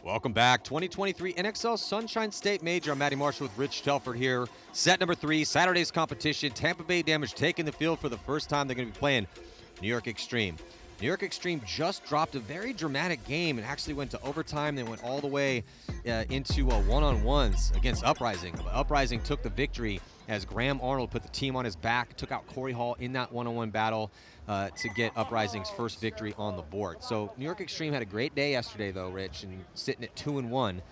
Welcome back. 2023 NXL Sunshine State Major. I'm Matty Marshall with Rich Telford here. Set number 3, Saturday's competition. Tampa Bay Damage taking the field for the first time. They're going to be playing New York Xtreme. New York Xtreme just dropped a very dramatic game and actually went to overtime. They went all the way into one-on-ones against Uprising. Uprising took the victory as Graham Arnold put the team on his back, took out Corey Hall in that one-on-one battle to get Uprising's first victory on the board. So New York Xtreme had a great day yesterday, though, Rich, and sitting at 2-1.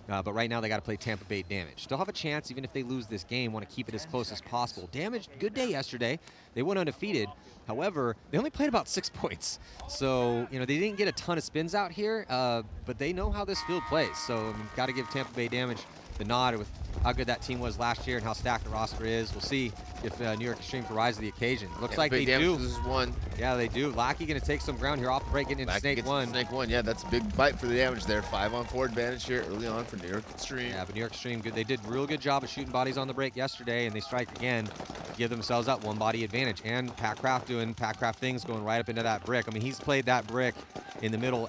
But right now they got to play Tampa Bay Damage. Still have a chance, even if they lose this game. Want to keep it as close as possible. Damage, good day yesterday. They went undefeated. However, they only played about 6 points. So, they didn't get a ton of spins out here, but they know how this field plays. So, got to give Tampa Bay Damage the nod with how good that team was last year and how stacked the roster is. We'll see if New York Xtreme can rise to the occasion. Looks like they do. This is one. Yeah, they do. Lackey going to take some ground here off the break, getting into Snake 1. Snake 1, yeah, that's a big bite for the Damage there. 5-on-4 advantage here early on for New York Xtreme. Yeah, but New York Xtreme, good. They did a real good job of shooting bodies on the break yesterday, and they strike again, give themselves that one body advantage. And Packcraft doing Packcraft things, going right up into that brick. I mean, he's played that brick in the middle,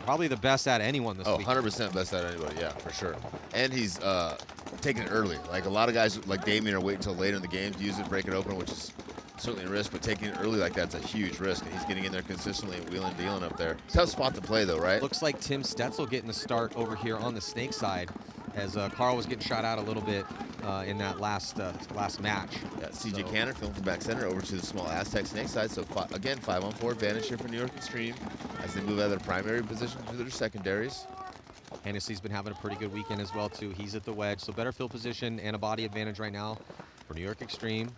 probably the best out of anyone this week. 100% best out of anybody, yeah, for sure. And he's taking it early. Like a lot of guys like Damien are waiting until later in the game to use it, break it open, which is certainly a risk, but taking it early like that's a huge risk, and he's getting in there consistently and wheeling and dealing up there. Tough spot to play, though, right? Looks like Tim Stetzel getting the start over here on the Snake side, as Carl was getting shot out a little bit in that last match. Yeah, CJ Cannon filling from back center over to the small Aztec Snake side. So, again, 5-on-4 advantage here for New York Xtreme as they move out of their primary position to their secondaries. Hennessy's been having a pretty good weekend as well, too. He's at the wedge, so better field position and a body advantage right now for New York Xtreme.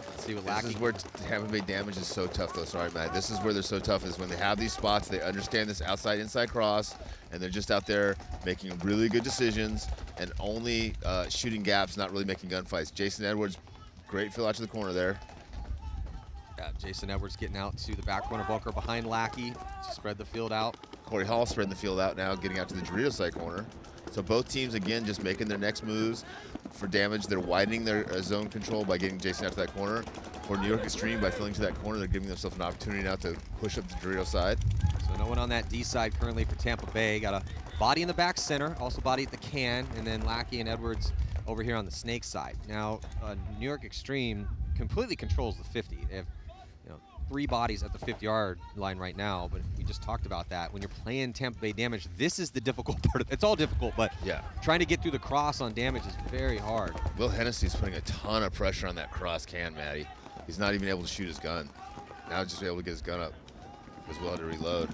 Let's see what Lackey. This is where Tampa Bay Damage is so tough, though. Sorry, Matt. This is where they're so tough, is when they have these spots, they understand this outside-inside cross, and they're just out there making really good decisions and only shooting gaps, not really making gunfights. Jason Edwards, great fill out to the corner there. Yeah, Jason Edwards getting out to the back corner bunker behind Lackey to spread the field out. Corey Hall spreading the field out now, getting out to the Dorito side corner. So both teams, again, just making their next moves for Damage. They're widening their zone control by getting Jason out to that corner. For New York Xtreme, by filling to that corner, they're giving themselves an opportunity now to push up the Dorito side. So no one on that D side currently for Tampa Bay. Got a body in the back center, also body at the can, and then Lackey and Edwards over here on the Snake side. Now, New York Xtreme completely controls the 50. They have 3 bodies at the 50-yard line right now, but we just talked about that. When you're playing Tampa Bay Damage, this is the difficult part. It's all difficult, but yeah, trying to get through the cross on Damage is very hard. Will Hennessy's putting a ton of pressure on that cross can, Matty. He's not even able to shoot his gun. Now he's just able to get his gun up as well to reload.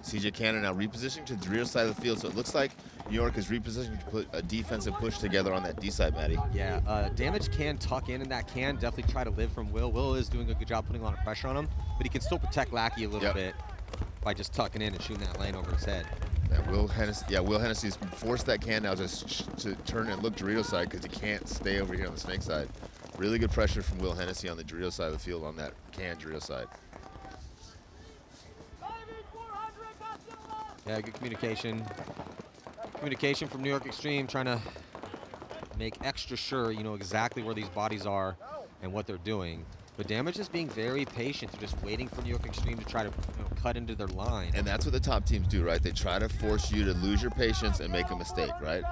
CJ Cannon now repositioning to the rear side of the field, so it looks like New York is repositioning to put a defensive push together on that D side, Matty. Yeah, Damage can tuck in that can. Definitely try to live from Will. Will is doing a good job putting a lot of pressure on him, but he can still protect Lackey a little bit by just tucking in and shooting that lane over his head. Will Hennessy's forced that can now to turn and look Dorito side because he can't stay over here on the Snake side. Really good pressure from Will Hennessy on the Dorito side of the field on that can Dorito side. Yeah, good communication. Communication from New York Xtreme, trying to make extra sure you know exactly where these bodies are and what they're doing. But Damage is being very patient. They're just waiting for New York Xtreme to try to cut into their line. And that's what the top teams do, right? They try to force you to lose your patience and make a mistake, right?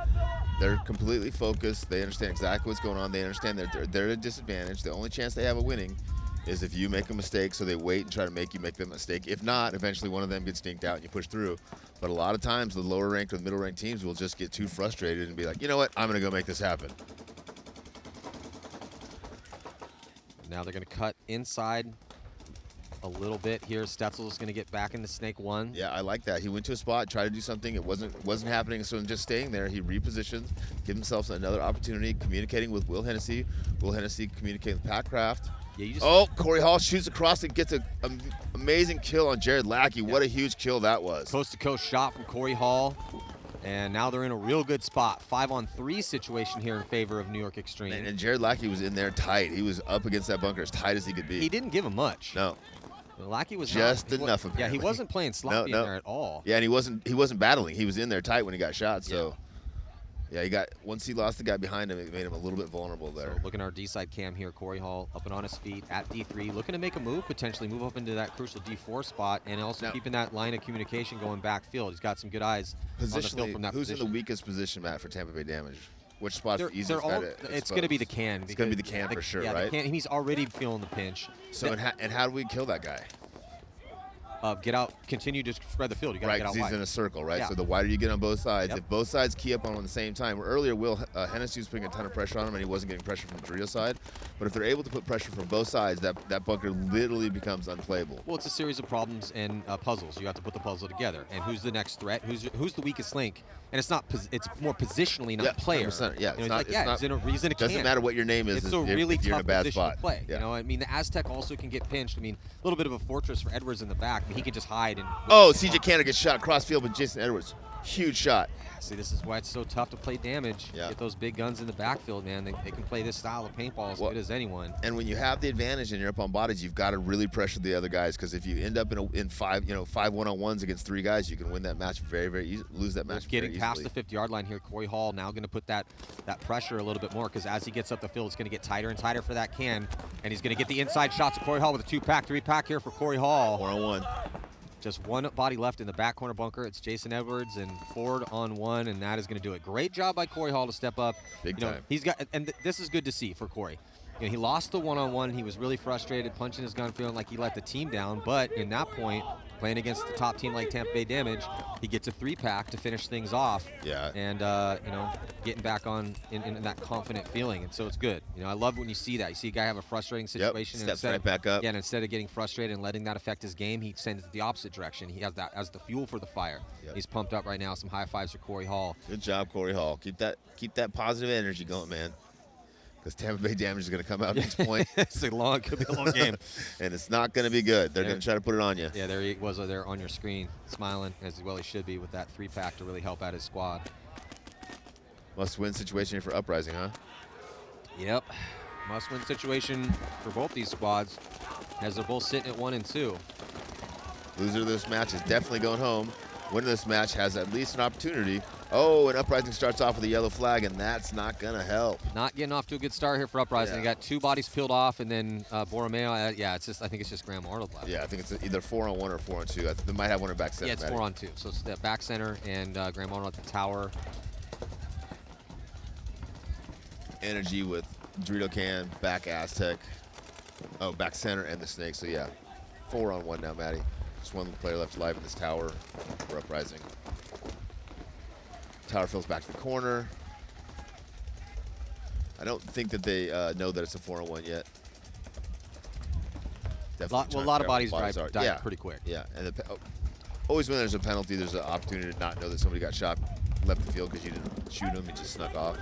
They're completely focused. They understand exactly what's going on. They understand that they're at a disadvantage. The only chance they have of winning is if you make a mistake, so they wait and try to make you make the mistake. If not, eventually one of them gets dinked out and you push through. But a lot of times, the lower ranked or the middle ranked teams will just get too frustrated and be like, you know what, I'm going to go make this happen. Now they're going to cut inside a little bit here. Stetzel's going to get back into Snake 1. Yeah, I like that. He went to a spot, tried to do something. It wasn't happening, so just staying there, he repositioned, give himself another opportunity, communicating with Will Hennessy. Will Hennessy communicating with Packcraft. Yeah, Corey Hall shoots across and gets an amazing kill on Jared Lackey. Yeah. What a huge kill that was. Coast-to-coast shot from Corey Hall. And now they're in a real good spot. 5-on-3 situation here in favor of New York Xtreme. And Jared Lackey was in there tight. He was up against that bunker as tight as he could be. He didn't give him much. No. Lackey was just enough of it. Yeah, he wasn't playing sloppy in there at all. Yeah, and he wasn't battling. He was in there tight when he got shot. So, Yeah, he got once he lost the guy behind him, it made him a little bit vulnerable there. So looking at our D-side cam here, Corey Hall up and on his feet at D3, looking to make a move, potentially move up into that crucial D4 spot, and also keeping that line of communication going backfield. He's got some good eyes on the field from that who's position. in the weakest position, Matt, for Tampa Bay Damage? Which spot's the easiest guy to expose? It's going to be the can. It's going to be the can for sure, right? The can, he's already feeling the pinch. So, and how do we kill that guy? Get out, continue to spread the field. You got to get out because he's wide. in a circle, right? Yeah. So the wider you get on both sides, if both sides key up on him at the same time. Earlier, Will Hennessy was putting a ton of pressure on him, and he wasn't getting pressure from the Dorito side. But if they're able to put pressure from both sides, that bunker literally becomes unplayable. Well, it's a series of problems and puzzles. You have to put the puzzle together. And who's the next threat? Who's the weakest link? And it's not. It's more positionally, not player. 100%, yeah, you know, it's in a reason it doesn't matter what your name is. It's a really if you're tough in a bad position spot. to play. Yeah. You know, I mean, the Aztec also can get pinched. I mean, a little bit of a fortress for Edwards in the back. I mean, he can just hide and. CJ Canada gets shot across field with Jason Edwards. Huge shot. See, this is why it's so tough to play damage. Yeah. Get those big guns in the backfield, man. They can play this style of paintball as good as anyone. And when you have the advantage and you're up on bodies, you've got to really pressure the other guys, because if you end up in five one-on-ones against 3 guys, you can win that match very, very easy. Lose that match very easily. Getting past the 50-yard line here, Corey Hall now going to put that pressure a little bit more, because as he gets up the field, it's going to get tighter and tighter for that can, and he's going to get the inside shots of Corey Hall with a 2-pack, 3-pack here for Corey Hall. 4-on-1. Just one body left in the back corner bunker. It's Jason Edwards and Ford on 1, and that is going to do it. Great job by Corey Hall to step up. Big time. He's got, and this is good to see for Corey. You know, he lost the one-on-one. He was really frustrated, punching his gun, feeling like he let the team down. But in that point, playing against the top team like Tampa Bay Damage, he gets a 3-pack to finish things off. Yeah. And getting back on in that confident feeling, and so it's good. You know, I love when you see that. You see a guy have a frustrating situation, Steps right back up. Yeah, and instead of getting frustrated and letting that affect his game, he sends it the opposite direction. He has that as the fuel for the fire. Yep. He's pumped up right now. Some high fives for Corey Hall. Good job, Corey Hall. Keep that positive energy going, man. Because Tampa Bay Damage is going to come out at this point. Could be a long game. And it's not going to be good. They're going to try to put it on you. Yeah, there he was there on your screen, smiling, as well he should be, with that 3-pack to really help out his squad. Must-win situation here for Uprising, huh? Yep. Must-win situation for both these squads, as they're both sitting at 1 and 2. Loser of this match is definitely going home. Winner of this match has at least an opportunity. Oh, and Uprising starts off with a yellow flag, and that's not going to help. Not getting off to a good start here for Uprising. They got 2 bodies peeled off, and then Borromeo. I think it's just Graham Arnold left. Yeah, I think it's either 4-on-1 or 4-on-2. They might have one in back center. Yeah, it's 4-on-2. So it's the back center and Graham Arnold at the tower. NRG with Dorito Can, back Aztec. Oh, back center and the Snake. So yeah, 4-on-1 now, Matty. Just one player left alive in this tower for Uprising. Tower fills back to the corner. I don't think that they know that it's a 4-on-1 yet. A lot of bodies die pretty quick. Yeah, and always when there's a penalty, there's an opportunity to not know that somebody got shot, left the field because you didn't shoot him, he just snuck off.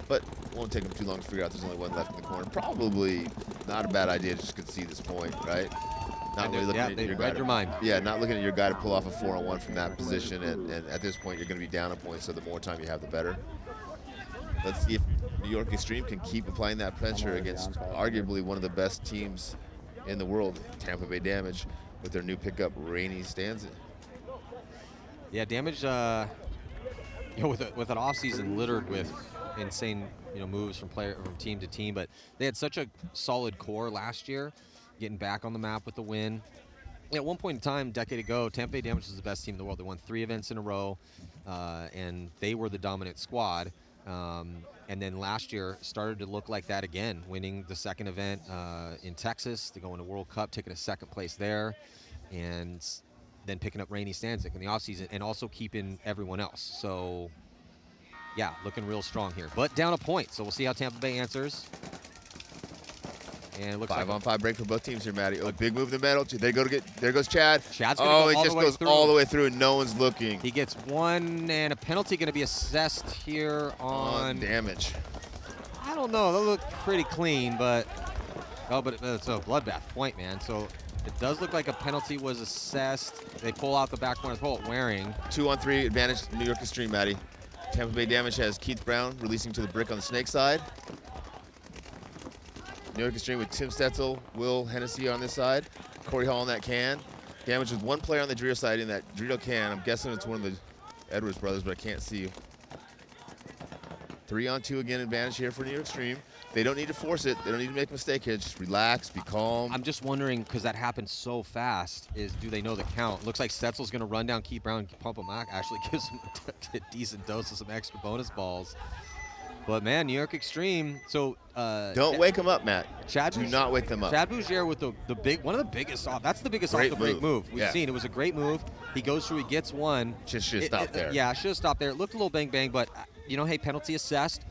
But it won't take them too long to figure out there's only one left in the corner. Probably not a bad idea to just concede this point, right? Not really looking at your guy. Read your mind. Yeah, not looking at your guy to pull off a 4-on-1 from that position, and at this point you're going to be down a point, so the more time you have, the better. Let's see if New York Xtreme can keep applying that pressure against arguably one of the best teams in the world, Tampa Bay Damage, with their new pickup, Rainy Stanza. Yeah, Damage, with an offseason littered with insane, moves from team to team, but they had such a solid core last year, getting back on the map with the win. At one point in time, a decade ago, Tampa Bay Damage was the best team in the world. They won 3 events in a row, and they were the dominant squad. And then last year started to look like that again, winning the 2nd event in Texas to go into World Cup, taking a 2nd place there, and then picking up Rainy Stanzik in the offseason, and also keeping everyone else. So, yeah, looking real strong here. But down a point, so we'll see how Tampa Bay answers. And it looks 5-on-5 break for both teams here, Matty. Oh, big move in the middle. There goes Chad. Chad's gonna go it just goes all the way through, and no one's looking. He gets 1, and a penalty going to be assessed here on Damage. I don't know. They look pretty clean, but it's a bloodbath point, man. So it does look like a penalty was assessed. They pull out the back corner, pull it Waring. 2-on-3 advantage New York Xtreme, Matty. Tampa Bay Damage has Keith Brown releasing to the brick on the Snake side. New York Xtreme with Tim Stetzel, Will Hennessy on this side, Corey Hall on that can. Damage with 1 player on the Dorito side in that Dorito can. I'm guessing it's one of the Edwards brothers, but I can't see 3-on-2 again advantage here for New York Xtreme. They don't need to force it. They don't need to make a mistake here. Just relax, be calm. I'm just wondering, because that happened so fast, do they know the count? Looks like Stetzel's going to run down Keith Brown and pump him out. Actually gives him a decent dose of some extra bonus balls. But, man, New York Xtreme. So don't wake them up, Matt. Do not wake them up. Chad Bougier with the big, one of the biggest off. That's the biggest off the break move we've seen. It was a great move. He goes through, he gets one. Should have stopped there. Yeah, should have stopped there. It looked a little bang, but, you know, hey, penalty assessed.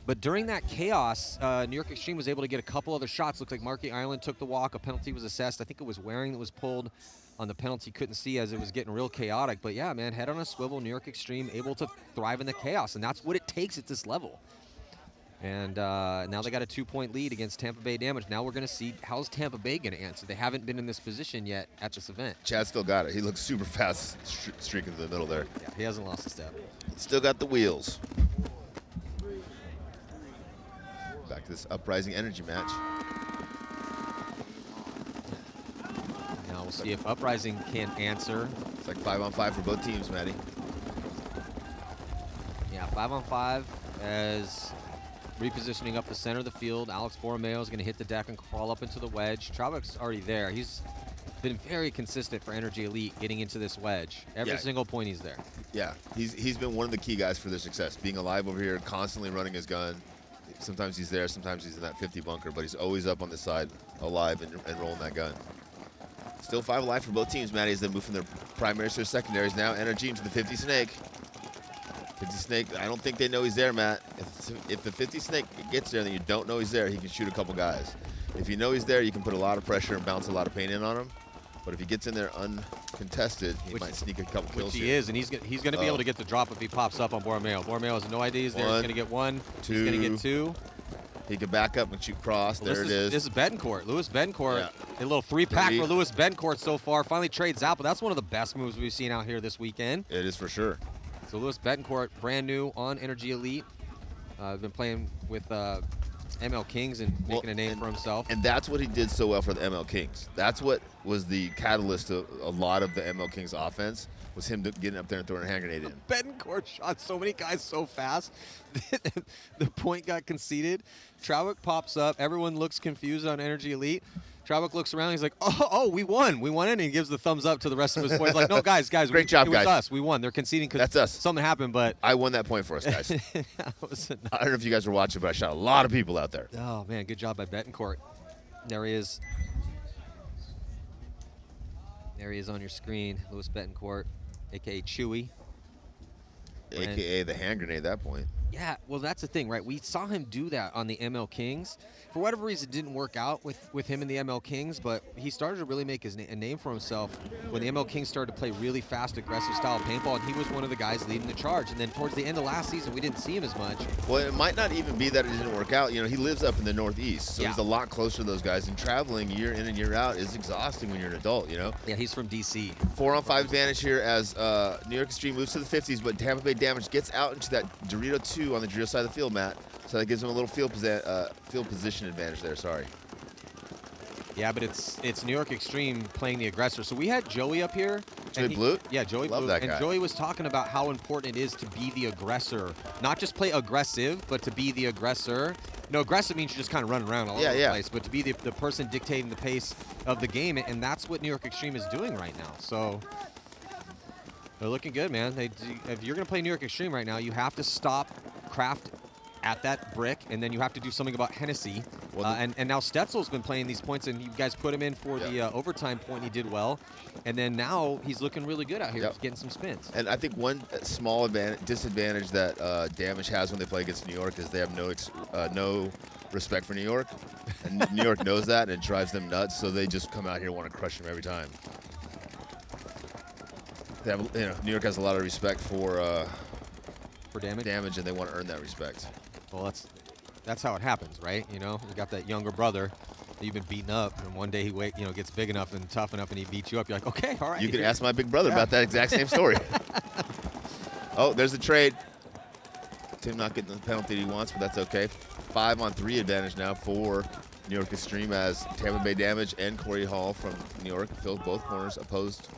But during that chaos, New York Xtreme was able to get a couple other shots. Looked like Marky Island took the walk. A penalty was assessed. I think it was Waring that was pulled on the penalty. Couldn't see as it was getting real chaotic. But, yeah, man, head on a swivel. New York Xtreme able to thrive in the chaos. And that's what it takes at this level. And now they got a 2-point lead against Tampa Bay Damage. Now we're going to see how's Tampa Bay going to answer. They haven't been in this position yet at this event. Chad still got it. He looks super fast streaking to the middle there. Yeah, he hasn't lost a step. Still got the wheels. Back to this Uprising energy match. Now we'll see if Uprising can answer. It's like 5-on-5 for both teams, Matty. Yeah, 5-on-5 as repositioning up the center of the field. Alex Borromeo is going to hit the deck and crawl up into the wedge. Traubek's already there. He's been very consistent for NRG Elite getting into this wedge. Every single point he's there. Yeah, he's been one of the key guys for their success. Being alive over here, constantly running his gun. Sometimes he's there, sometimes he's in that 50 bunker, but he's always up on the side, alive and rolling that gun. Still 5 alive for both teams, Matty, as they move from their primaries to their secondaries. Now NRG into the 50 Snake. 50 Snake, I don't think they know he's there, Matt. If the 50 Snake gets there and you don't know he's there, he can shoot a couple guys. If you know he's there, you can put a lot of pressure and bounce a lot of paint in on him. But if he gets in there uncontested, he might sneak a couple kills. Which he is, and he's going to be able to get the drop if he pops up on Borromeo. Borromeo has no idea he's there. He's going to get 1. He's going to get 2. He can back up and shoot cross. Well, there it is. This is Betancourt. Lewis Betancourt. A little 3-pack for Lewis Betancourt so far. Finally trades out, but that's one of the best moves we've seen out here this weekend. It is for sure. So Lewis Betancourt, brand new on NRG Elite. Been playing with ML Kings and making a name for himself. And that's what he did so well for the ML Kings. That's what was the catalyst to a lot of the ML Kings offense, was him getting up there and throwing a hand grenade in. Betancourt shot so many guys so fast. The point got conceded. Traubek pops up. Everyone looks confused on NRG Elite. Traubek looks around. He's like, oh, we won. We won it. And he gives the thumbs up to the rest of his boys. Like, no, guys. Great job, it was guys. us. We won. They're conceding because something happened, but I won that point for us, guys. I don't know if you guys were watching, but I shot a lot of people out there. Oh, man, good job by Betancourt. There he is. There he is on your screen, Lewis Betancourt, a.k.a. Chewy. A.k.a. the hand grenade at that point. Yeah, well, that's the thing, right? We saw him do that on the ML Kings. For whatever reason, it didn't work out with him in the ML Kings, but he started to really make a name for himself when the ML Kings started to play really fast, aggressive style paintball, and he was one of the guys leading the charge. And then towards the end of last season, we didn't see him as much. Well, it might not even be that it didn't work out. You know, he lives up in the Northeast, so he's a lot closer to those guys, and traveling year in and year out is exhausting when you're an adult, you know? Yeah, he's from D.C. 4-on-5 advantage here as New York Xtreme moves to the 50s, but Tampa Bay Damage gets out into that Dorito 2 on the Dorito side of the field, Matt. So that gives him a little field position advantage there, sorry. Yeah, but it's New York Xtreme playing the aggressor. So we had Joey up here. Joey Blute? Yeah, Joey Love Blute. that guy. And Joey was talking about how important it is to be the aggressor. Not just play aggressive, but to be the aggressor. No, aggressive means you're just kind of running around all over the place, but to be the person dictating the pace of the game, and that's what New York Xtreme is doing right now. So they're looking good, man. If you're going to play New York Xtreme right now, you have to stop Kraft at that brick, and then you have to do something about Hennessy. Well, and now Stetzel's been playing these points, and you guys put him in for the overtime point. He did well, and then now he's looking really good out here. He's getting some spins. And I think one small disadvantage that Damage has when they play against New York is they have no respect for New York, and New York knows that, and it drives them nuts. So they just come out here and want to crush him every time. They have, New York has a lot of respect for Damage, and they want to earn that respect. Well, that's how it happens, right? You know, you got that younger brother that you've been beating up, and one day he gets big enough and tough enough, and he beats you up. You're like, okay, all right. You can ask my big brother about that exact same story. Oh, there's the trade. Tim not getting the penalty he wants, but that's okay. 5-on-3 advantage now for New York Xtreme as Tampa Bay Damage and Corey Hall from New York fill both corners opposed.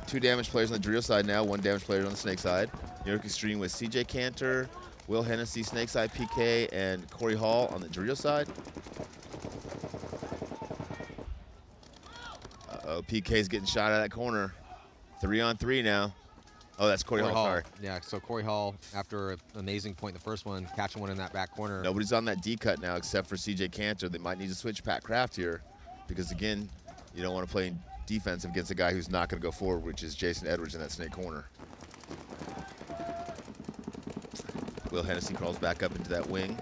2 damage players on the Dorito side now, 1 damage player on the Snake side. New York Xtreme with CJ Cantor, Will Hennessy, Snakeside PK, and Corey Hall on the Dorito side. Uh-oh, PK's getting shot out of that corner. 3-on-3 now. Oh, that's Corey Hall, sorry. Yeah, so Corey Hall, after an amazing point in the first one, catching one in that back corner. Nobody's on that D cut now except for CJ Cantor. They might need to switch Pat Kraft here because, again, you don't want to play defense against a guy who's not going to go forward, which is Jason Edwards in that snake corner. Will Hennessy crawls back up into that wing.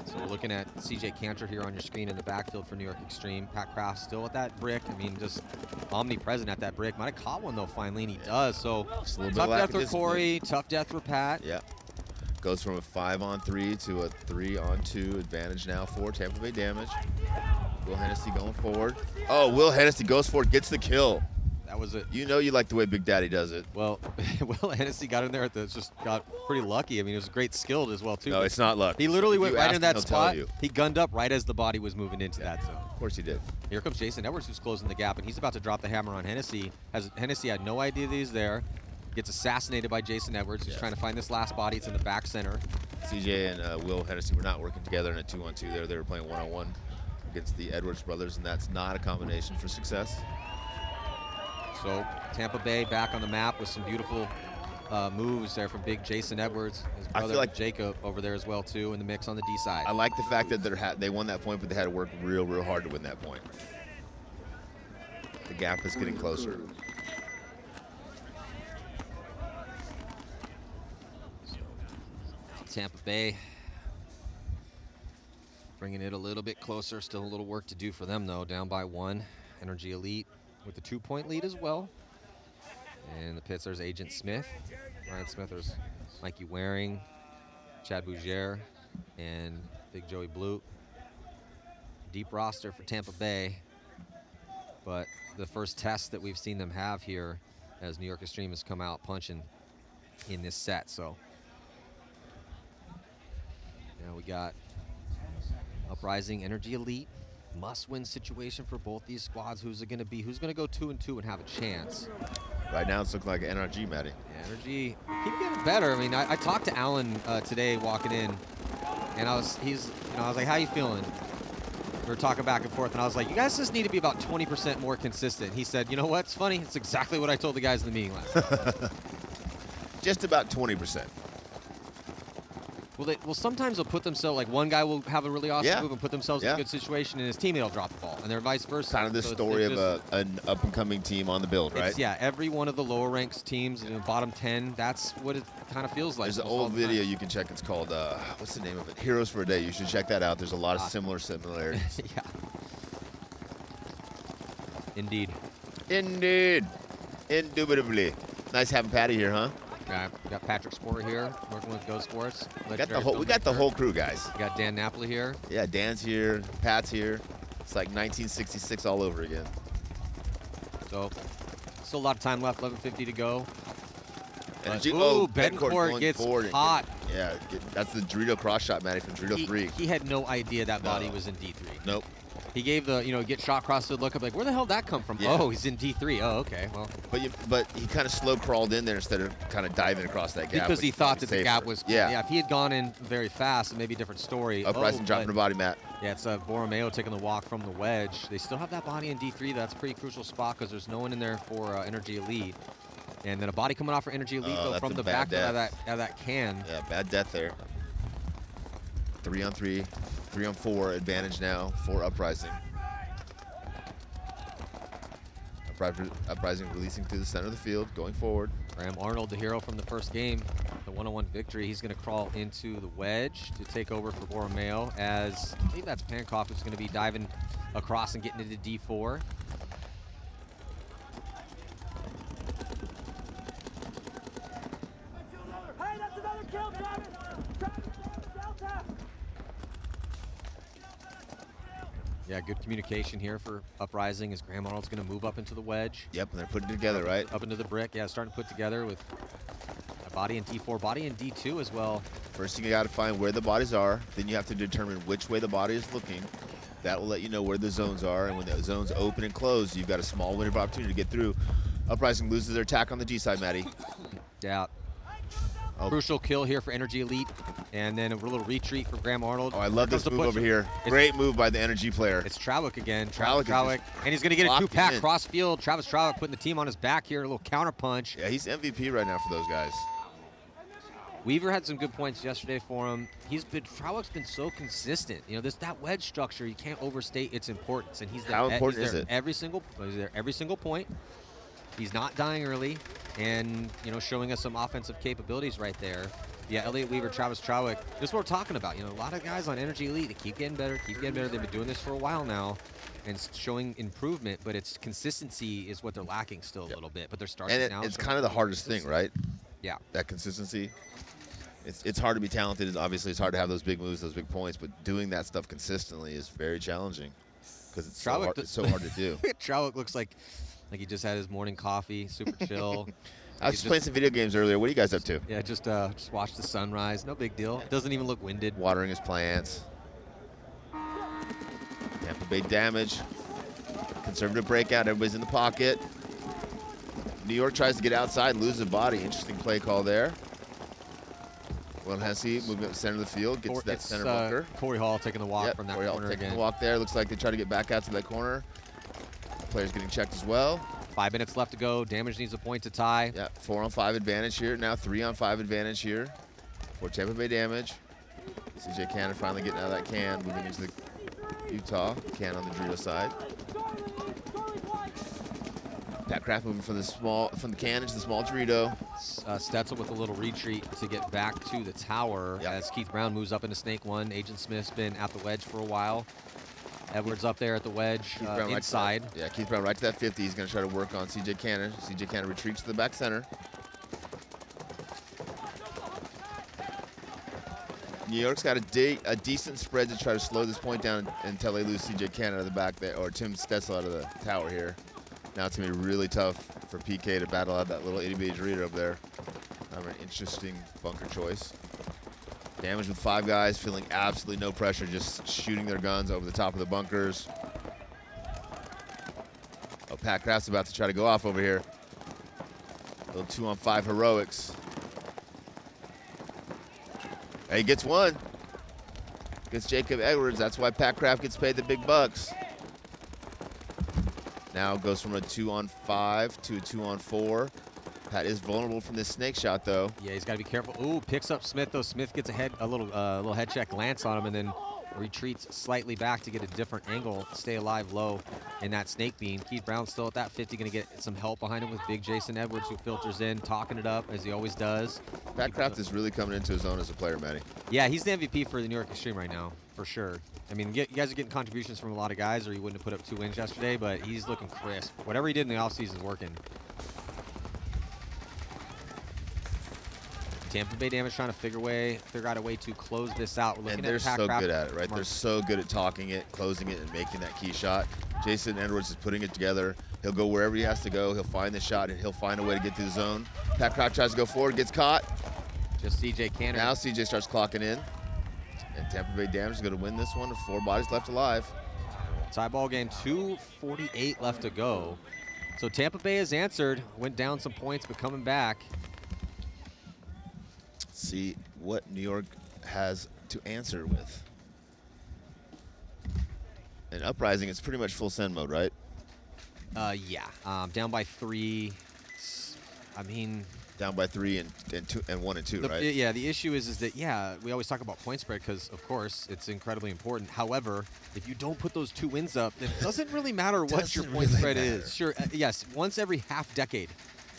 So we're looking at CJ Cantor here on your screen in the backfield for New York Xtreme. Pat Kraft still at that brick. I mean, just omnipresent at that brick. Might have caught one, though, finally, and he does. So tough death for Corey, tough death for Pat. Yeah. Goes from a 5-on-3 to a 3-on-2 advantage now for Tampa Bay Damage. Will Hennessy going forward. Oh, Will Hennessy goes forward, gets the kill. That was it. You know you like the way Big Daddy does it. Well, Will Hennessy got in there at the, just got pretty lucky. I mean, it was great skilled as well, too. No, it's not luck. He literally went right in that spot. You. He gunned up right as the body was moving into that zone. Of course he did. Here comes Jason Edwards, who's closing the gap, and he's about to drop the hammer on Hennessy. Hennessy had no idea that he's there. Gets assassinated by Jason Edwards, who's trying to find this last body. It's in the back center. CJ and Will Hennessy were not working together in a 2-on-2 there. They were playing 1-on-1 against the Edwards brothers, and that's not a combination for success. So Tampa Bay back on the map with some beautiful moves there from big Jason Edwards. His brother like Jacob over there as well, too, in the mix on the D side. I like the fact that they won that point, but they had to work real, real hard to win that point. The gap is getting closer. Tampa Bay bringing it a little bit closer. Still a little work to do for them, though. Down by 1. NRG Elite with the 2-point lead as well. And the pits, there's Agent Smith, Ryan Smith, there's Mikey Waring, Chad Bougere, and Big Joey Blue. Deep roster for Tampa Bay, but the first test that we've seen them have here as New York Xtreme has come out punching in this set. So now we got Uprising, NRG Elite. Must-win situation for both these squads. Who's it going to be? Who's going to go 2-2 and have a chance? Right now, it's looking like NRG, Matty. Yeah, NRG keep getting better. I mean, I talked to Alan today walking in, and I was like, "How you feeling?" We were talking back and forth, and I was like, "You guys just need to be about 20% more consistent." He said, "You know what? It's funny. It's exactly what I told the guys in the meeting last night." Just about 20%. Well, sometimes they'll put themselves, like one guy will have a really awesome move and put themselves in a good situation, and his teammate will drop the ball, and they're vice versa. Kind of the story of an up-and-coming team on the build, right? Yeah, every one of the lower ranks teams, bottom 10, that's what it kind of feels like. There's an old video you can check. It's called, what's the name of it? Heroes for a Day. You should check that out. There's a lot of similarities. Yeah. Indeed. Indeed. Indubitably. Nice having Patty here, huh? We got Patrick Sport here, working with Go Sports. We got the whole crew, guys. We got Dan Napoli here. Yeah, Dan's here, Pat's here. It's like 1966 all over again. So, still a lot of time left, 11:50 to go. Bedcourt gets hot. Yeah, that's the Dorito cross shot, Matty, from Dorito 3. He had no idea that body was in D3. Nope. He gave the, get shot across the look up like, where the hell did that come from? Yeah. Oh, he's in D3. Oh, okay. Well, but he kind of slow crawled in there instead of kind of diving across that gap. Because he thought that the gap was, yeah. If he had gone in very fast, it may be a different story. Uprising dropping the body, Matt. Yeah, it's Borromeo taking the walk from the wedge. They still have that body in D3. That's a pretty crucial spot because there's no one in there for NRG Elite. And then a body coming off for NRG Elite though, from the back out of that can. Yeah, bad death there. 3-on-3, 3-on-4 advantage now for Uprising. Uprising releasing through the center of the field, going forward. Graham Arnold, the hero from the first game, the 1-on-1 victory. He's going to crawl into the wedge to take over for Borromeo, as I believe that's Pankoff who's going to be diving across and getting into D4. Hey, that's another kill, Travis! Delta! Yeah, good communication here for Uprising as Graham Arnold's going to move up into the wedge. Yep, and they're putting it together, right? Up into the brick. Yeah, starting to put together with a body in D4, body in D2 as well. First thing you got to find where the bodies are. Then you have to determine which way the body is looking. That will let you know where the zones are. And when the zones open and close, you've got a small window of opportunity to get through. Uprising loses their attack on the D side, Matty. Yeah. Crucial kill here for NRG Elite. And then a little retreat for Graham Arnold. Oh, I love this move over here. Great move by the NRG player. It's Trawick again. Trawick. And he's going to get a 2-pack cross field. Travis Trawick putting the team on his back here. A little counter punch. Yeah, he's MVP right now for those guys. Weaver had some good points yesterday for him. Trawick's been so consistent. You know, that wedge structure, you can't overstate its importance. And he's there. How important is it? He's there every single point. He's not dying early, and showing us some offensive capabilities right there. Yeah, Elliott Weaver, Travis Trawick. This is what we're talking about. A lot of guys on NRG Elite, they keep getting better, They've been doing this for a while now, and it's showing improvement. But it's consistency is what they're lacking still a little bit. But they're starting now. It's kind of the hardest thing, right? Yeah. That consistency. It's hard to be talented. Obviously, it's hard to have those big moves, those big points. But doing that stuff consistently is very challenging because it's so hard to do. Trawick looks like he just had his morning coffee, super chill. I was just playing some video games earlier. What are you guys up to? Yeah, just watch the sunrise. No big deal. Doesn't even look winded. Watering his plants. Tampa Bay damage. Conservative breakout. Everybody's in the pocket. New York tries to get outside, loses a body. Interesting play call there. Will Hesse moving up the center of the field, gets to that center bunker. Corey Hall taking the walk from that Corey corner Hall taking again. the walk there. Looks like they try to get back out to that corner. Player's getting checked as well. 5 minutes left to go. Damage needs a point to tie. Yeah, 4-on-5 advantage here. Now 3-on-5 advantage here for Tampa Bay damage. CJ Cannon finally getting out of that can, moving into the Utah. Can on the Dorito side. Pat Kraft moving from the can into the small Dorito. Stetzel with a little retreat to get back to the tower as Keith Brown moves up into Snake 1. Agent Smith's been at the wedge for a while. Edwards up there at the wedge inside. Keith Brown right to that 50. He's going to try to work on CJ Cannon. CJ Cannon retreats to the back center. New York's got a decent spread to try to slow this point down until they lose CJ Cannon out of the back there, or Tim Stetzel out of the tower here. Now it's going to be really tough for PK to battle out that little itty-bitty Dorito up there. An interesting bunker choice. Damage with 5 guys, feeling absolutely no pressure, just shooting their guns over the top of the bunkers. Oh, Pat Kraft's about to try to go off over here. A little 2-on-5 heroics. And he gets one. Gets Jacob Edwards. That's why Pat Kraft gets paid the big bucks. Now goes from a 2-on-5 to a 2-on-4. Pat is vulnerable from this snake shot, though. Yeah, he's got to be careful. Ooh, picks up Smith, though. Smith gets a little head check glance on him, and then retreats slightly back to get a different angle, stay alive low in that snake beam. Keith Brown still at that 50, going to get some help behind him with big Jason Edwards, who filters in, talking it up, as he always does. Pat Kraft is really coming into his own as a player, Matty. Yeah, he's the MVP for the New York Xtreme right now, for sure. I mean, you guys are getting contributions from a lot of guys, or you wouldn't have put up 2 wins yesterday, but he's looking crisp. Whatever he did in the offseason is working. Tampa Bay damage trying to figure out a way to close this out. We're looking and they're at so good at it, right? They're so good at talking it, closing it, and making that key shot. Jason Edwards is putting it together. He'll go wherever he has to go. He'll find the shot, and he'll find a way to get to the zone. Pat Kraft tries to go forward, gets caught. Just CJ Cannon. Now CJ starts clocking in. And Tampa Bay damage is going to win this one with 4 bodies left alive. Tie ball game, 2:48 left to go. So Tampa Bay has answered, went down some points, but coming back. See what New York has to answer with. And Uprising, it's pretty much full send mode, right? Yeah. Down by 3. I mean, down by 3 and 1 and 2, right? Yeah. The issue is that we always talk about point spread because, of course, it's incredibly important. However, if you don't put those 2 wins up, then it doesn't really matter what your point spread is. Sure. Yes. Once every half decade,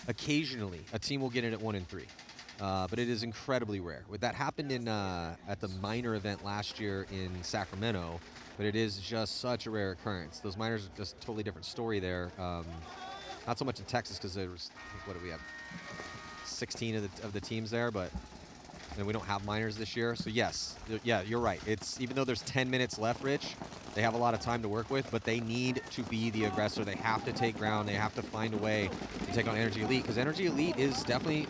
occasionally, a team will get it at 1 and 3. But it is incredibly rare. That happened at the minor event last year in Sacramento, but it is just such a rare occurrence. Those minors are just a totally different story there. Not so much in Texas because there's, what do we have, 16 of the teams there, but we don't have minors this year. So yes, yeah, you're right. It's even though there's 10 minutes left, Rich, they have a lot of time to work with, but they need to be the aggressor. They have to take ground. They have to find a way to take on NRG Elite because NRG Elite is definitely.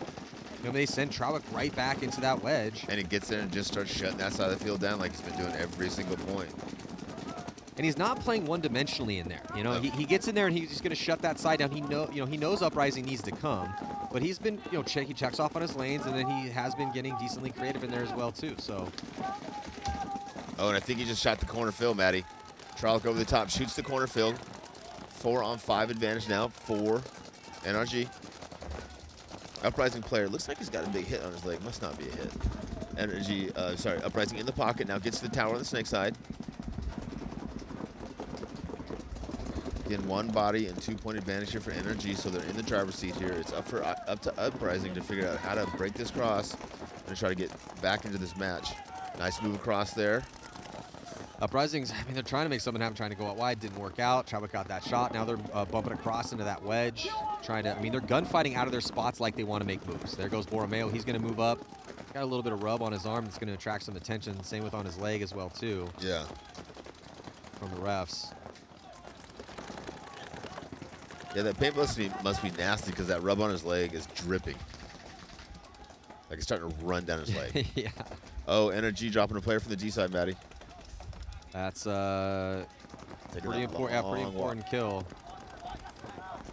They send Trawick right back into that wedge. And he gets there and just starts shutting that side of the field down like he's been doing every single point. And he's not playing one-dimensionally in there. He gets in there and he's just going to shut that side down. He knows Uprising needs to come, But he's been, you know, he checks off on his lanes, and then he has been getting decently creative in there as well, too. So. Oh, and I think he just shot the corner fill, Maddie. Trolloc over the top, shoots the corner fill. 4-on-5 advantage now for NRG. Uprising player, looks like he's got a big hit on his leg. Must not be a hit. Uprising in the pocket, now gets to the tower on the snake side. Again, 1 body and 2-point advantage here for NRG, so they're in the driver's seat here. It's up to Uprising to figure out how to break this cross and try to get back into this match. Nice move across there. Uprising's, I mean, they're trying to make something happen, trying to go out wide. Didn't work out. Trolloc got that shot. Now they're bumping across into that wedge. Trying to, I mean, they're gunfighting out of their spots like they want to make moves. There goes Borromeo. He's going to move up. Got a little bit of rub on his arm that's going to attract some attention. Same with on his leg as well, too. Yeah. From the refs. Yeah, that paint must be nasty because that rub on his leg is dripping. Like it's starting to run down his leg. Yeah. Oh, NRG dropping a player from the D side, Maddie. That's pretty important kill.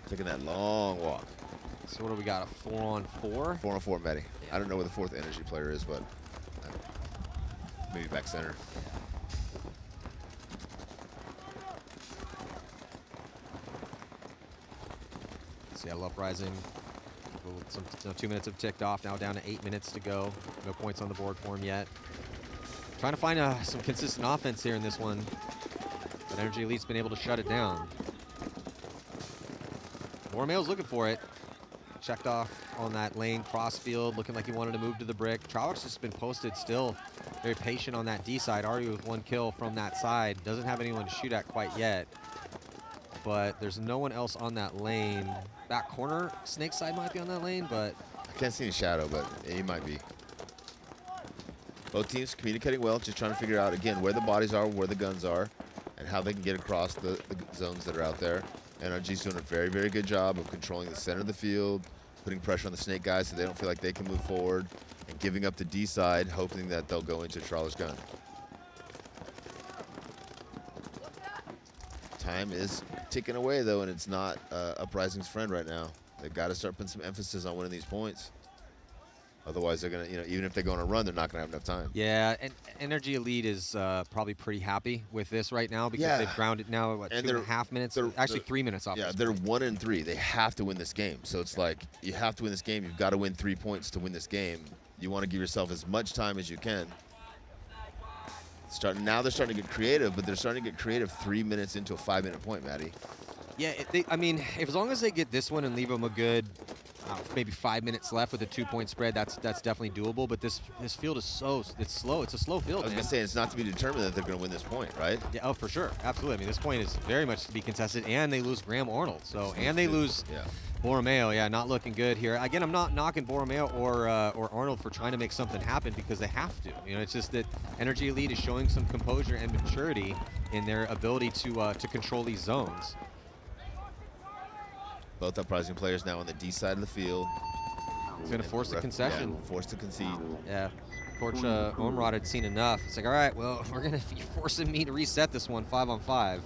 Taking that long walk. So what do we got? A 4-on-4? 4-on-4, Maddie. Yeah. I don't know where the 4th NRG player is, but maybe back center. Seattle Uprising. Some 2 minutes have ticked off. Now down to 8 minutes to go. No points on the board for him yet. Trying to find some consistent offense here in this one. But NRG Elite's been able to shut it down. Borromeo's looking for it. Checked off on that lane crossfield, looking like he wanted to move to the brick. Trolloc's just been posted still. Very patient on that D side. Already with 1 kill from that side. Doesn't have anyone to shoot at quite yet. But there's no one else on that lane. Back corner, Snake side might be on that lane, but I can't see any shadow, but he might be. Both teams communicating well, just trying to figure out, again, where the bodies are, where the guns are, and how they can get across the zones that are out there. NRG's doing a very, very good job of controlling the center of the field, putting pressure on the Snake guys so they don't feel like they can move forward, and giving up the D side, hoping that they'll go into Trolloc's gun. Time is ticking away, though, and it's not Uprising's friend right now. They've got to start putting some emphasis on winning these points. Otherwise, they're going to, you know, even if they go on a run, they're not going to have enough time. yeah, and NRG Elite is probably pretty happy with this right now because they've grounded now, what, And 2.5 minutes? Actually, 3 minutes off. Yeah, they're 1-3. They have to win this game. So it's like, you have to win this game. You've got to win 3 points to win this game. You want to give yourself as much time as you can. Now they're starting to get creative, but they're starting to get creative 3 minutes into a 5-minute point, Maddie. Yeah, I mean, as long as they get this one and leave them a good maybe 5 minutes left with a 2-point spread, that's definitely doable. But this field is slow. It's a slow field. I was going to say, it's not to be determined that they're going to win this point, right? Yeah, oh, for sure. Absolutely. I mean, this point is very much to be contested, and they lose Graham Arnold. So, and they lose Borromeo. Yeah, not looking good here. Again, I'm not knocking Borromeo or Arnold for trying to make something happen because they have to. You know, it's just that NRG Elite is showing some composure and maturity in their ability to control these zones. Both Uprising players now on the D side of the field. He's going to force a concession. Yeah, forced to concede. Yeah. Coach Ormrod had seen enough. It's like, all right, well, you're forcing me to reset this one 5-on-5.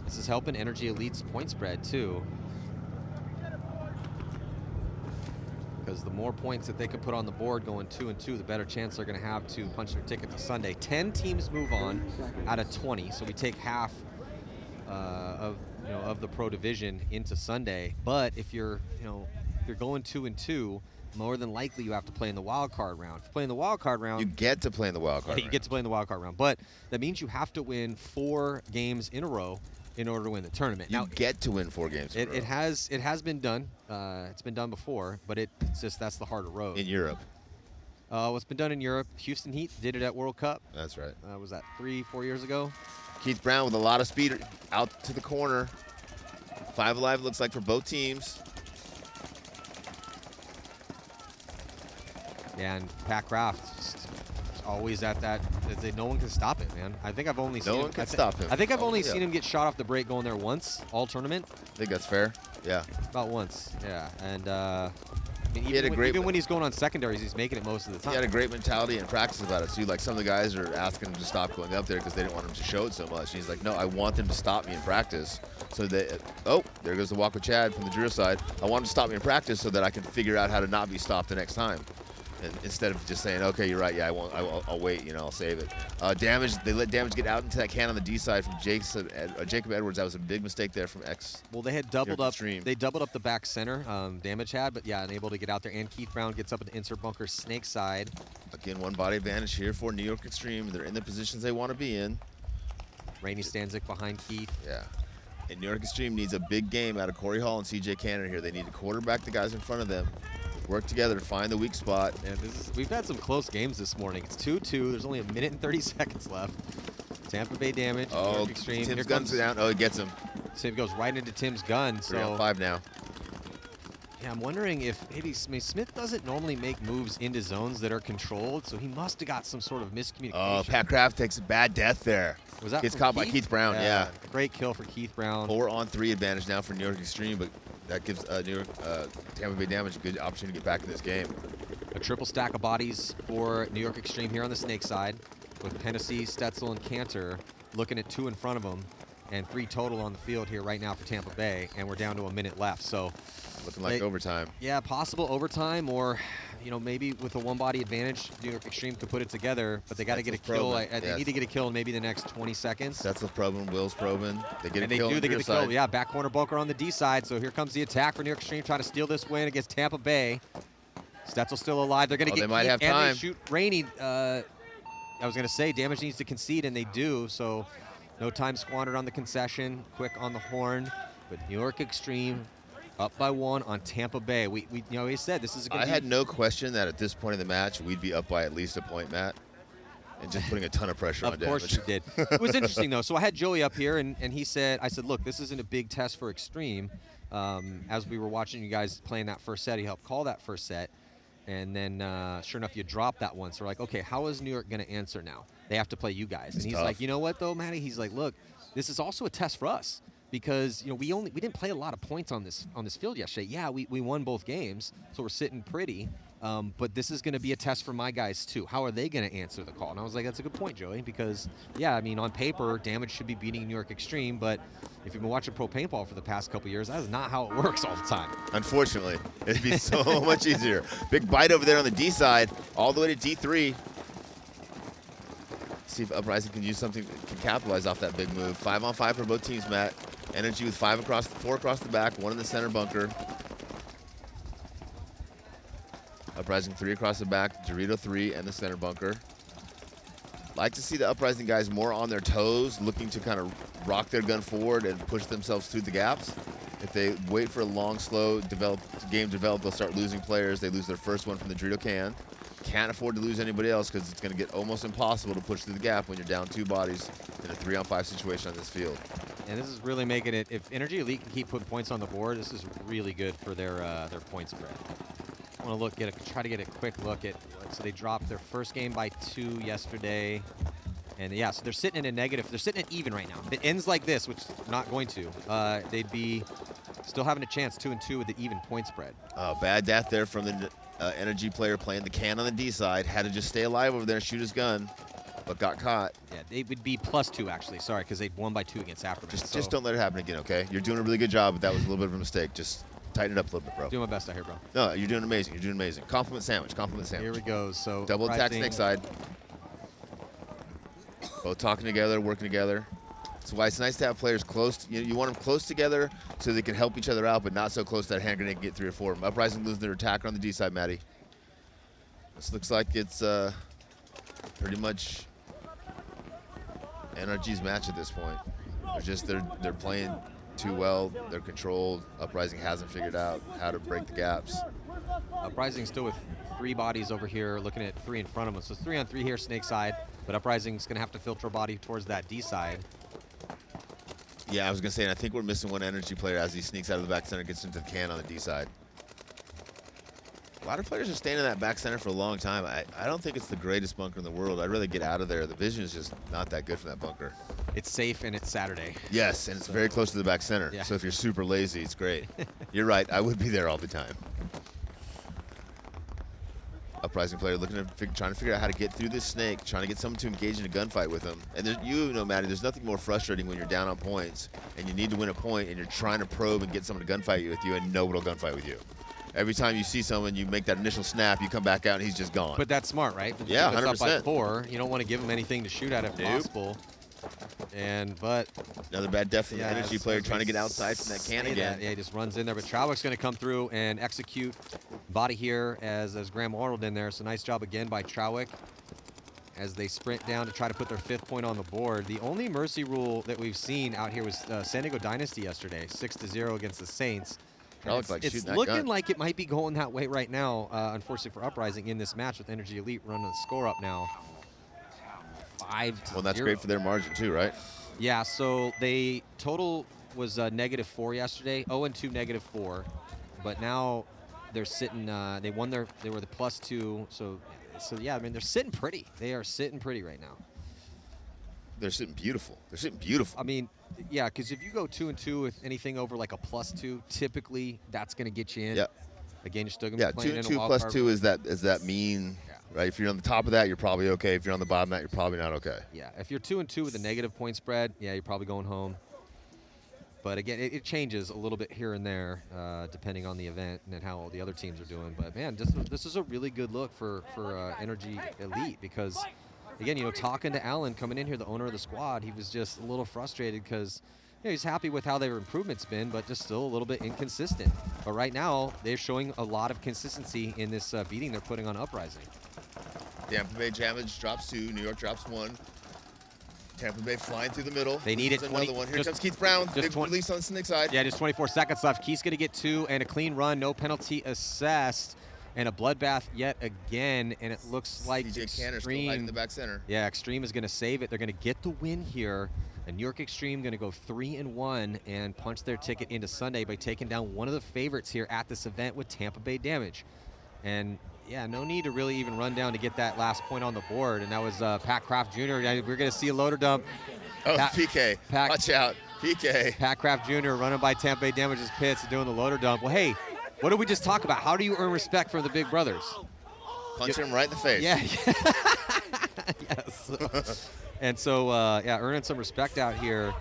This is helping NRG Elite's point spread, too. Because the more points that they can put on the board going 2-2, the better chance they're going to have to punch their ticket to Sunday. 10 teams move on out of 20, so we take half of the pro division into Sunday. But if you're going 2-2, more than likely you have to play in the wild card round. If you play in the wild card round, you get to play in the wild card round. You get to play in the wild card round, but that means you have to win 4 games in a row in order to win the tournament. You get to win 4 games in a row. It has been done. It's been done before, but it's just that's the harder road. In Europe. What's been done in Europe? Houston Heat did it at World Cup. That's right. Was that 3-4 years ago? Keith Brown with a lot of speed out to the corner. 5 alive looks like for both teams. Yeah, and Pat Kraft just always at that. No one can stop it, man. I think I've only seen No one can stop him. I think I've only seen him get shot off the break going there once, all tournament. I think that's fair. Yeah. About once, yeah. And I mean, He had a great even when he's going on secondaries, he's making it most of the time. He had a great mentality and practice about it too. Like some of the guys are asking him to stop going up there because they didn't want him to show it so much. And he's like, no, I want them to stop me in practice. So that, oh, there goes the walk with Chad from the drill side. I want him to stop me in practice so that I can figure out how to not be stopped the next time. And instead of just saying, okay, you're right, yeah, I'll wait, you know, I'll save it. Damage, they let Damage get out into that can on the D side from Jacob Edwards. That was a big mistake there from X. Well, they had doubled up. Xtreme. They doubled up the back center. Damage had, but yeah, unable to get out there. And Keith Brown gets up in the insert bunker, snake side. Again, one body advantage here for New York Xtreme. They're in the positions they want to be in. Rainey Stanzik behind Keith. Yeah. And New York Xtreme needs a big game out of Corey Hall and CJ Cannon here. They need to quarterback the guys in front of them. Work together to find the weak spot. Yeah, we've had some close games this morning. It's 2-2. There's only a minute and 30 seconds left. Tampa Bay Damage. New York Xtreme. Tim's gun's down. Oh, he gets him. Tim goes right into Tim's gun. 3-on-5 now. Yeah, I'm wondering if maybe Smith doesn't normally make moves into zones that are controlled, so he must have got some sort of miscommunication. Oh, Pat Kraft takes a bad death there. Was that Gets from caught by Keith Brown, yeah. Great kill for Keith Brown. 4-on-3 advantage now for New York Xtreme, but that gives Tampa Bay Damage a good opportunity to get back in this game. A triple stack of bodies for New York Xtreme here on the snake side, with Hennessy, Stetzel, and Cantor looking at 2 in front of them, and 3 total on the field here right now for Tampa Bay, and we're down to a minute left. So looking like overtime. Yeah, possible overtime, or you know, maybe with a one-body advantage, New York Xtreme could put it together, but they got to get a kill. They need to get a kill in maybe the next 20 seconds. That's the probing, Will's probing. They get and a kill. They get the kill. Yeah, back corner bunker on the D side. So here comes the attack for New York Xtreme, trying to steal this win against Tampa Bay. Stetzel's still alive. They're going to get. They might have time. And they shoot Rainey. I was going to say Damage needs to concede, and they do. So no time squandered on the concession. Quick on the horn, but New York Xtreme up by 1 on Tampa Bay. We said this is. I had no question that at this point in the match we'd be up by at least a point, Matt, and just putting a ton of pressure on Damage. Of course you did. It was interesting though. So I had Joey up here, and I said, look, this isn't a big test for Xtreme. As we were watching you guys playing that first set, he helped call that first set, and then sure enough, you dropped that one. So we're like, okay, how is New York going to answer now? They have to play you guys. And he's tough. like, you know what though, Matty? He's like, look, this is also a test for us. Because we didn't play a lot of points on this field yesterday. Yeah, we won both games, so we're sitting pretty. But this is going to be a test for my guys too. How are they going to answer the call? And I was like, that's a good point, Joey. Because yeah, I mean, on paper, Damage should be beating New York Xtreme, but if you've been watching pro paintball for the past couple years, that is not how it works all the time. Unfortunately, it'd be so much easier. Big bite over there on the D side, all the way to D3. See if Uprising can use something, can capitalize off that big move. 5-on-5 for both teams, Matt. NRG with 4 across the back, 1 in the center bunker. Uprising 3 across the back, Dorito 3 and the center bunker. Like to see the Uprising guys more on their toes, looking to kind of rock their gun forward and push themselves through the gaps. If they wait for a long, slow game to develop, they'll start losing players. They lose their first one from the Dorito can. Can't afford to lose anybody else because it's going to get almost impossible to push through the gap when you're down 2 bodies in a 3-on-5 situation on this field. And this is really making it, if NRG Elite can keep putting points on the board, this is really good for their point spread. I want to try to get a quick look at, so they dropped their first game by 2 yesterday. And yeah, so they're sitting in a negative, they're sitting at even right now. If it ends like this, which it's not going to, they'd be still having a chance 2-2 with the even point spread. Bad death there from the NRG player playing the can on the D side. Had to just stay alive over there and shoot his gun, but got caught. Yeah, they would be +2 actually. Sorry, because they won by 2 against Aftermath. Just don't let it happen again, okay? You're doing a really good job, but that was a little bit of a mistake. Just tighten it up a little bit, bro. Doing my best out here, bro. No, you're doing amazing. You're doing amazing. Compliment sandwich. Compliment sandwich. Here we go. So double attack snake side. Both talking together, working together. That's why it's nice to have players close. You want them close together so they can help each other out, but not so close that hand grenade can get 3 or 4 of them. Uprising losing their attacker on the D side, Matty. This looks like it's pretty much NRG's match at this point. They're playing too well. They're controlled. Uprising hasn't figured out how to break the gaps. Uprising still with 3 bodies over here, looking at 3 in front of them. So it's 3-on-3 here, snake side, but Uprising's going to have to filter a body towards that D side. Yeah, I was going to say, and I think we're missing one NRG player as he sneaks out of the back center, gets into the can on the D side. A lot of players are staying in that back center for a long time. I don't think it's the greatest bunker in the world. I'd rather get out of there. The vision is just not that good from that bunker. It's safe and it's Saturday. Yes, and it's very close to the back center. Yeah. So if you're super lazy, it's great. You're right. I would be there all the time. Uprising player looking to trying to figure out how to get through this snake, trying to get someone to engage in a gunfight with him. And you know, Maddie, there's nothing more frustrating when you're down on points and you need to win a point and you're trying to probe and get someone to gunfight with you and no one will gunfight with you. Every time you see someone, you make that initial snap, you come back out and he's just gone. But that's smart, right? Yeah, 100%. Up by 4, you don't want to give him anything to shoot at if possible. But another bad death from the NRG player trying to get outside from that can again. Yeah, he just runs in there. But Trawick's going to come through and execute body here as Graham Arnold in there. So nice job again by Trawick as they sprint down to try to put their 5th point on the board. The only mercy rule that we've seen out here was San Diego Dynasty yesterday, 6-0 against the Saints. It's looking like it might be going that way right now, unfortunately for Uprising in this match with NRG Elite running the score up now. 5-0. Well, that's great for their margin too, right? Yeah, so they total was -4 yesterday, 0-2 -4, but now they're sitting. They were the +2, so yeah. I mean, they're sitting pretty. They are sitting pretty right now. They're sitting beautiful. They're sitting beautiful. I mean, yeah, because if you go 2-2 with anything over like a +2, typically that's going to get you in. Yeah. Again, you're still going to be playing in a 2 wild plus card 2 is that mean. Right, if you're on the top of that, you're probably okay. If you're on the bottom of that, you're probably not okay. Yeah, if you're 2-2 with a negative point spread, yeah, you're probably going home. But again, it changes a little bit here and there, depending on the event and how the other teams are doing. But man, this is a really good look for NRG Elite because, again, you know, talking to Alan coming in here, the owner of the squad, he was just a little frustrated because he's happy with how their improvement's been, but just still a little bit inconsistent. But right now, they're showing a lot of consistency in this beating they're putting on Uprising. Tampa Bay damage drops 2, New York drops 1. Tampa Bay flying through the middle. They need it. Another one. Here comes Keith Brown. Big release on the snake side. Yeah, just 24 seconds left. Keith's going to get 2 and a clean run. No penalty assessed. And a bloodbath yet again. And it looks like Xtreme in the back center. Yeah, Xtreme is going to save it. They're going to get the win here. And New York Xtreme going to go 3-1 and punch their ticket into Sunday by taking down one of the favorites here at this event with Tampa Bay Damage. And yeah, no need to really even run down to get that last point on the board. And that was Pat Kraft Jr. We're going to see a loader dump. Oh, PK. Watch out. PK. Pat Kraft Jr. running by Tampa Bay Damage's pits and doing the loader dump. Well, hey, what did we just talk about? How do you earn respect from the big brothers? Punch him right in the face. Yeah. Yes. And so, yeah, earning some respect out here.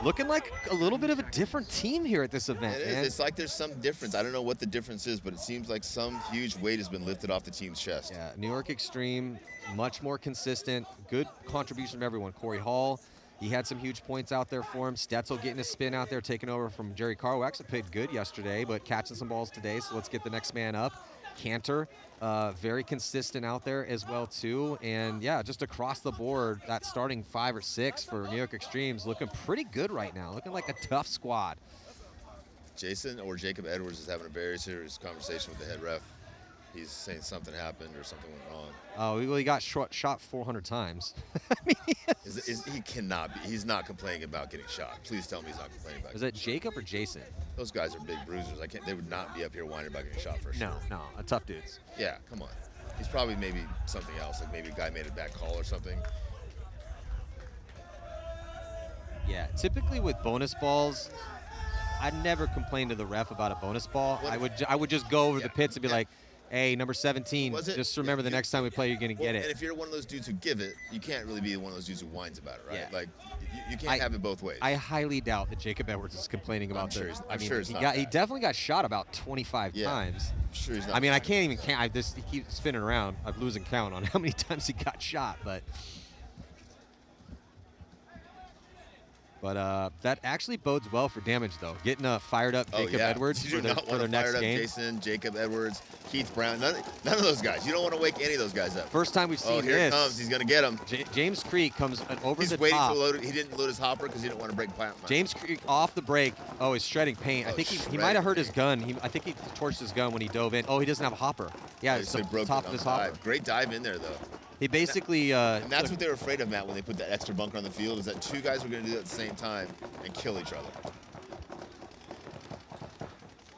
Looking like a little bit of a different team here at this event. It is. It's like there's some difference. I don't know what the difference is, but it seems like some huge weight has been lifted off the team's chest. Yeah, New York Xtreme, much more consistent. Good contribution from everyone. Corey Hall, he had some huge points out there for him. Stetzel getting a spin out there, taking over from Jerry Carr, who actually played good yesterday, but catching some balls today, so let's get the next man up. Cantor, very consistent out there as well too, and yeah, just across the board, that starting 5 or 6 for New York Xtremes looking pretty good right now, looking like a tough squad. Jason or Jacob Edwards is having a very serious conversation with the head ref. He's saying something happened or something went wrong. Oh, well, he got shot 400 times. I mean, he cannot be. He's not complaining about getting shot. Please tell me he's not complaining about. Is that Jacob or Jason? Those guys are big bruisers. They would not be up here whining about getting shot for sure. No, tough dudes. Yeah, come on. He's probably maybe something else. Like maybe a guy made a bad call or something. Yeah, typically with bonus balls, I'd never complain to the ref about a bonus ball. I would just go over the pits and be like, hey, number 17, just remember the next time we play, you're going to get it. And if you're one of those dudes who give it, you can't really be one of those dudes who whines about it, right? Yeah. Like, you can't have it both ways. I highly doubt that Jacob Edwards is complaining about this. I'm sure it's not. He definitely got shot about 25 times. I'm sure he's not. I mean, I can't even count. He keeps spinning around. I'm losing count on how many times he got shot, but that actually bodes well for damage, though. Getting a fired up Jacob Edwards for their next game. Jason, Jacob Edwards, Keith Brown, none of those guys. You don't want to wake any of those guys up. First time we've seen this. Here it comes. He's going to get him. James Creek comes over the top. He's waiting to load it. He didn't load his hopper because he didn't want to break plant. James Creek off the break. Oh, he's shredding paint. I think he might have hurt his gun. I think he torched his gun when he dove in. Oh, he doesn't have a hopper. Yeah, it's the top of his hopper. Great dive in there, though. He basically and that's what they were afraid of, Matt, when they put that extra bunker on the field, is that 2 guys were going to do that at the same time and kill each other.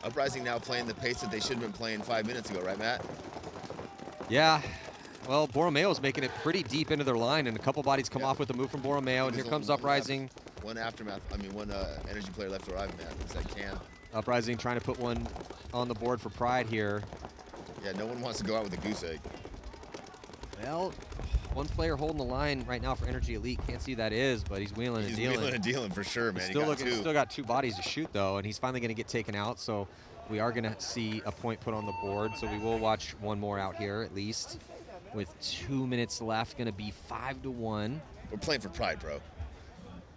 Uprising now playing the pace that they should have been playing 5 minutes ago, right, Matt? Yeah. Well, Boromeo's making it pretty deep into their line, and a couple bodies come off with a move from Borromeo, and here comes Uprising. One NRG player left to arrive, Matt. It's that can. Uprising trying to put one on the board for Pride here. Yeah, no one wants to go out with a goose egg. Well, one player holding the line right now for Energy Elite. Can't see who that is, but he's wheeling and He's dealing. wheeling and dealing for sure, man. Still got 2 bodies to shoot, though, and he's finally going to get taken out. So we are going to see a point put on the board. So we will watch one more out here, at least. With 2 minutes left, going to be 5-1. We're playing for pride, bro.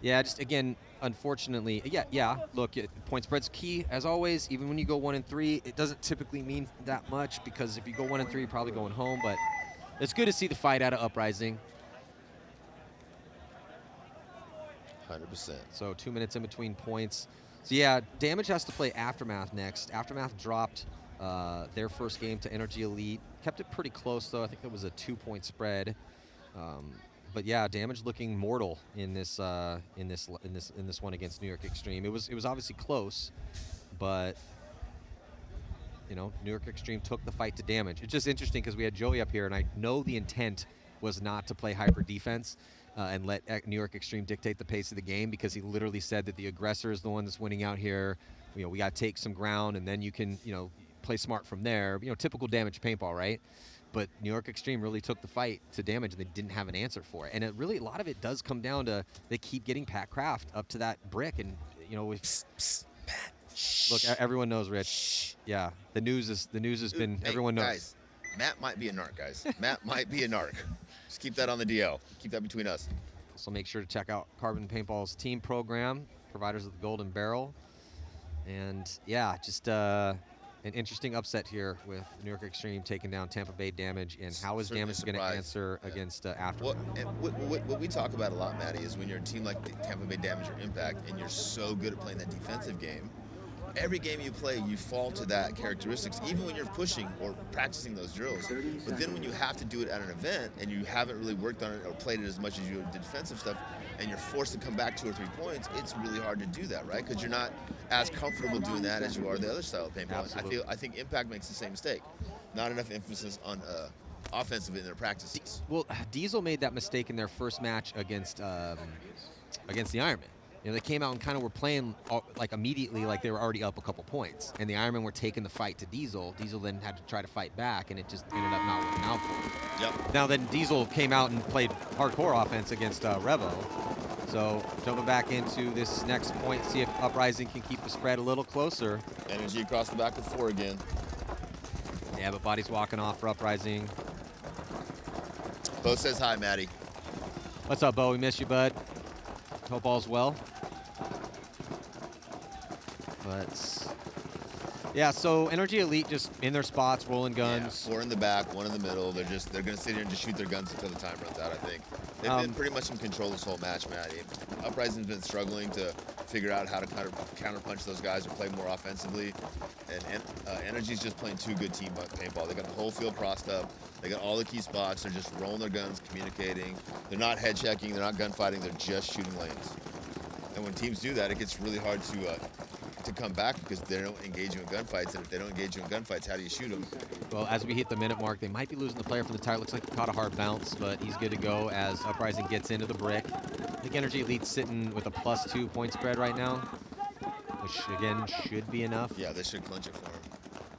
Yeah, just again, unfortunately, yeah. Look, point spread's key as always. Even when you go 1 and 3, it doesn't typically mean that much because if you go 1 and 3, you're probably going home. But it's good to see the fight out of Uprising. 100%. So 2 minutes in between points. So yeah, Damage has to play Aftermath next. Aftermath dropped their first game to Energy Elite. Kept it pretty close though. I think it was a 2-point spread. But yeah, Damage looking mortal in this one against New York Xtreme. It was obviously close, but you know, New York Xtreme took the fight to Damage. It's just interesting because we had Joey up here, and I know the intent was not to play hyper defense and let New York Xtreme dictate the pace of the game, because he literally said that the aggressor is the one that's winning out here. You know, we got to take some ground, and then you can, you know, play smart from there. You know, typical Damage paintball, right? But New York Xtreme really took the fight to Damage, and they didn't have an answer for it. And it really, a lot of it does come down to they keep getting Pat Kraft up to that brick, and you know, Pat. Look, everyone knows, Rich. Yeah, the news has been. Hey, everyone knows. Guys, Matt might be a narc, guys. Matt might be a narc. Just keep that on the DL. Keep that between us. So make sure to check out Carbon Paintball's team program, providers of the Golden Barrel, and yeah, just an interesting upset here with New York Xtreme taking down Tampa Bay Damage, and how is Certainly Damage going to answer against Aftermath? What we talk about a lot, Matty, is when you're a team like the Tampa Bay Damage or Impact, and you're so good at playing that defensive game, every game you play, you fall to that characteristics, even when you're pushing or practicing those drills. But then when you have to do it at an event, and you haven't really worked on it or played it as much as you did defensive stuff, and you're forced to come back 2 or 3 points, it's really hard to do that, right? Because you're not as comfortable doing that as you are the other style of paintball. I think Impact makes the same mistake. Not enough emphasis on offensive in their practices. Well, Diesel made that mistake in their first match against the Ironman. You know, they came out and kind of were playing like immediately like they were already up a couple points, and the Ironmen were taking the fight to Diesel. Diesel then had to try to fight back, and it just ended up not working out for him. Yep. Now then, Diesel came out and played hardcore offense against Revo. So jumping back into this next point, see if Uprising can keep the spread a little closer. Energy across the back of 4 again. Yeah, but body's walking off for Uprising. Bo says hi, Matty. What's up, Bo? We miss you, bud. Hope all's well. But yeah, so Energy Elite just in their spots, rolling guns. Yeah, 4 in the back, 1 in the middle. They're gonna sit here and just shoot their guns until the time runs out, I think. They've been pretty much in control this whole match, Matty. Uprising's been struggling to figure out how to kind of counterpunch those guys or play more offensively. And Energy's just playing too good team paintball. They got the whole field crossed up. They got all the key spots. They're just rolling their guns, communicating. They're not head checking. They're not gunfighting. They're just shooting lanes. And when teams do that, it gets really hard to come back because they don't engage you in gunfights. And if they don't engage you in gunfights, how do you shoot them? Well, as we hit the minute mark, they might be losing the player from the tire. Looks like he caught a hard bounce, but he's good to go as Uprising gets into the brick. I think Energy Elite's sitting with a +2 point spread right now, which again should be enough. Yeah, they should clinch it for him,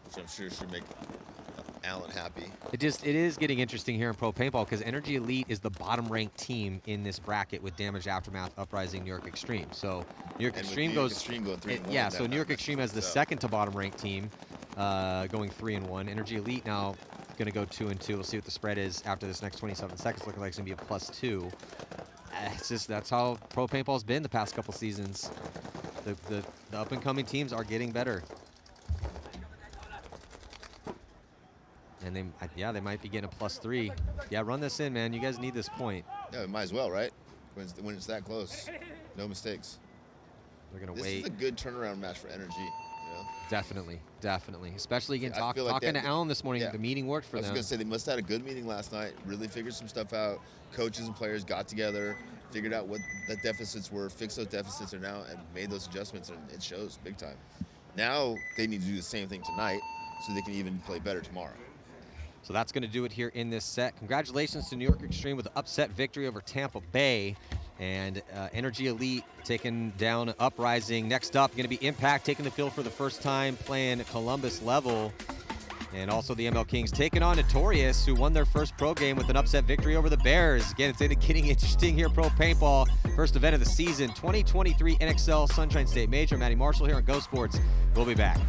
which I'm sure should make Alan happy. It is getting interesting here in Pro Paintball because Energy Elite is the bottom-ranked team in this bracket with Damage, Aftermath, Uprising, New York Xtreme. So New York Xtreme goes, going 3-1. yeah. So New York Xtreme has the second to bottom-ranked team, going 3-1. Energy Elite now going to go 2-2. We'll see what the spread is after this next 27 seconds. Looking like it's going to be a +2. It's just that's how Pro Paintball's been the past couple seasons. The up-and-coming teams are getting better. And they might be getting a +3. Yeah, run this in, man. You guys need this point. Yeah, might as well, right? When it's that close, no mistakes. They're gonna This wait. is a good turnaround match for Energy. You know? Definitely. Especially again, I feel like talking to Alan this morning. yeah. The meeting worked for I was them. gonna say they must have had a good meeting last night. Really figured some stuff out. Coaches and players got together, figured out what the deficits were, fixed those deficits, and now and made those adjustments, and it shows big time. Now they need to do the same thing tonight, so they can even play better tomorrow. So that's going to do it here in this set. Congratulations to New York Xtreme with an upset victory over Tampa Bay. And Energy Elite taking down Uprising. Next up, going to be Impact taking the field for the first time, playing Columbus level. And also the ML Kings taking on Notorious, who won their first pro game with an upset victory over the Bears. Again, it's getting interesting here, Pro Paintball. First event of the season, 2023 NXL Sunshine State Major. Matty Marshall here on Go Sports. We'll be back.